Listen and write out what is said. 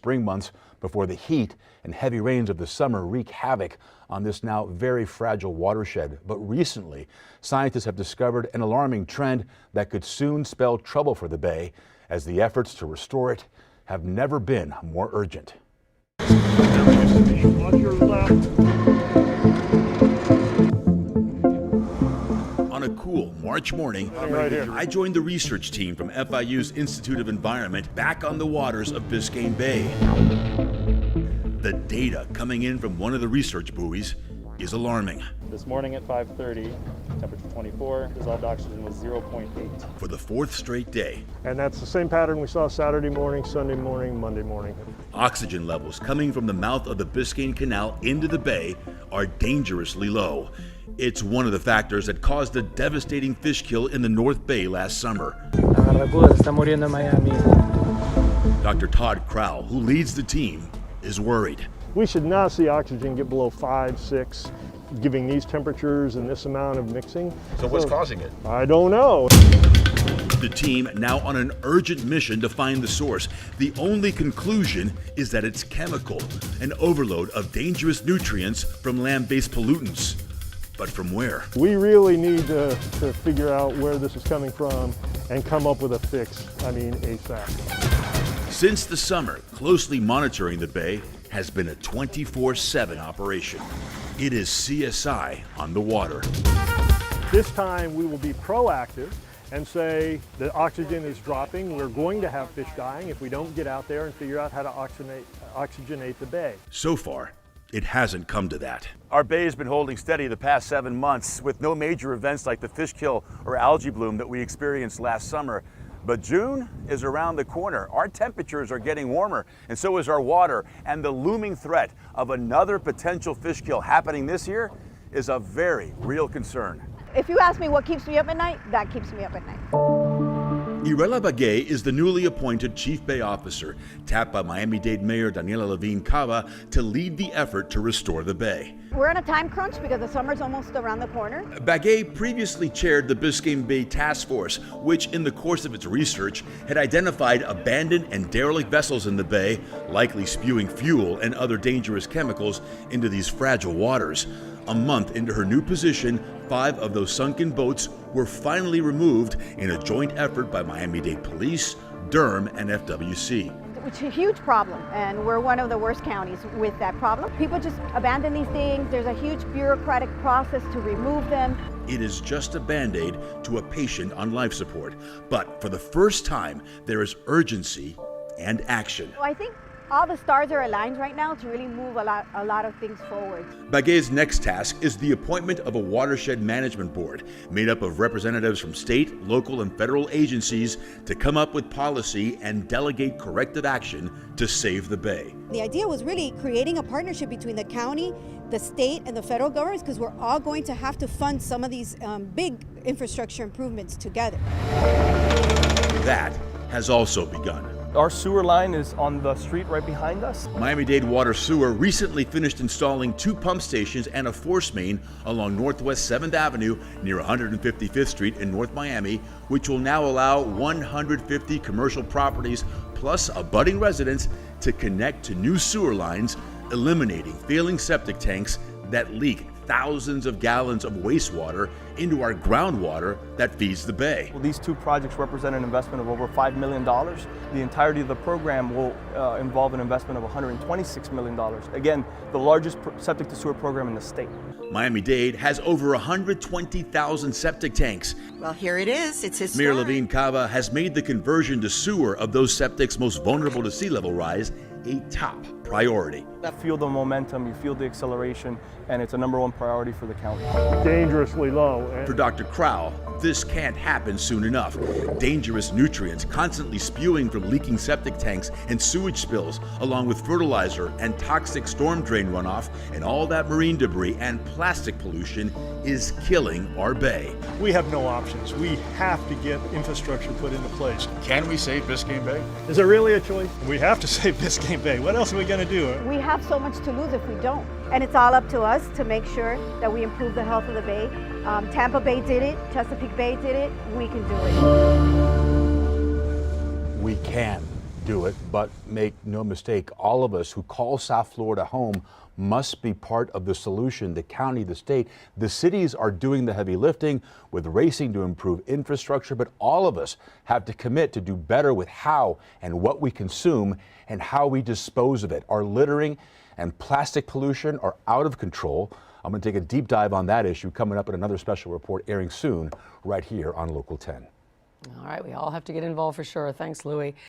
spring months before the heat and heavy rains of the summer wreak havoc on this now very fragile watershed. But recently, scientists have discovered an alarming trend that could soon spell trouble for the bay, as the efforts to restore it have never been more urgent. On your left. On a cool March morning, I joined the research team from FIU's Institute of Environment back on the waters of Biscayne Bay. The data coming in from one of the research buoys is alarming. This morning at 5:30, temperature 24, dissolved oxygen was 0.8. For the fourth straight day. And that's the same pattern we saw Saturday morning, Sunday morning, Monday morning. Oxygen levels coming from the mouth of the Biscayne Canal into the bay are dangerously low. It's one of the factors that caused a devastating fish kill in the North Bay last summer. Dr. Todd Crowl, who leads the team, is worried. We should not see oxygen get below 5, 6, giving these temperatures and this amount of mixing. So what's causing it? I don't know. The team now on an urgent mission to find the source. The only conclusion is that it's chemical, an overload of dangerous nutrients from land-based pollutants. But from where? We really need to figure out where this is coming from and come up with a fix, ASAP. Since the summer, closely monitoring the bay has been a 24/7 operation. It is CSI on the water. This time we will be proactive and say the oxygen is dropping. We're going to have fish dying if we don't get out there and figure out how to oxygenate the bay. So far, it hasn't come to that. Our bay has been holding steady the past 7 months with no major events like the fish kill or algae bloom that we experienced last summer. But June is around the corner. Our temperatures are getting warmer, and so is our water. And the looming threat of another potential fish kill happening this year is a very real concern. If you ask me what keeps me up at night, that keeps me up at night. Irela Bagay is the newly appointed Chief Bay Officer, tapped by Miami-Dade Mayor Daniela Levine Cava to lead the effort to restore the bay. We're on a time crunch because the summer's almost around the corner. Bagay previously chaired the Biscayne Bay Task Force, which in the course of its research had identified abandoned and derelict vessels in the bay, likely spewing fuel and other dangerous chemicals into these fragile waters. A month into her new position, 5 of those sunken boats were finally removed in a joint effort by Miami-Dade Police, Durham, and FWC. It's a huge problem, and we're one of the worst counties with that problem. People just abandon these things. There's a huge bureaucratic process to remove them. It is just a Band-Aid to a patient on life support. But for the first time, there is urgency and action. So I think all the stars are aligned right now to really move a lot of things forward. Bagay's next task is the appointment of a watershed management board made up of representatives from state, local, and federal agencies to come up with policy and delegate corrective action to save the bay. The idea was really creating a partnership between the county, the state, and the federal governments, because we're all going to have to fund some of these big infrastructure improvements together. That has also begun. Our sewer line is on the street right behind us. Miami-Dade Water Sewer recently finished installing 2 pump stations and a force main along Northwest 7th Avenue near 155th Street in North Miami, which will now allow 150 commercial properties plus abutting residents to connect to new sewer lines, eliminating failing septic tanks that leak thousands of gallons of wastewater into our groundwater that feeds the bay. Well, these 2 projects represent an investment of over $5 million. The entirety of the program will involve an investment of $126 million. Again, the largest septic to sewer program in the state. Miami-Dade has over 120,000 septic tanks. Well, here it is. It's historic. Mayor Levine Cava has made the conversion to sewer of those septics most vulnerable to sea level rise a top priority. You feel the momentum, you feel the acceleration, and it's a #1 priority for the county. Dangerously low. For Dr. Crowl, this can't happen soon enough. Dangerous nutrients constantly spewing from leaking septic tanks and sewage spills, along with fertilizer and toxic storm drain runoff, and all that marine debris and plastic pollution is killing our bay. We have no options. We have to get infrastructure put into place. Can we save Biscayne Bay? Is it really a choice? We have to save Biscayne Bay. What else are we going to do? We have so much to lose if we don't. And it's all up to us to make sure that we improve the health of the bay. Tampa Bay did it, Chesapeake Bay did it, we can do it. We can. do it, but make no mistake, all of us who call South Florida home must be part of the solution. The county, the state, the cities are doing the heavy lifting with racing to improve infrastructure, but all of us have to commit to do better with how and what we consume and how we dispose of it. Our littering and plastic pollution are out of control. I'm going to take a deep dive on that issue coming up in another special report airing soon right here on Local 10. All right, we all have to get involved for sure. Thanks, Louie.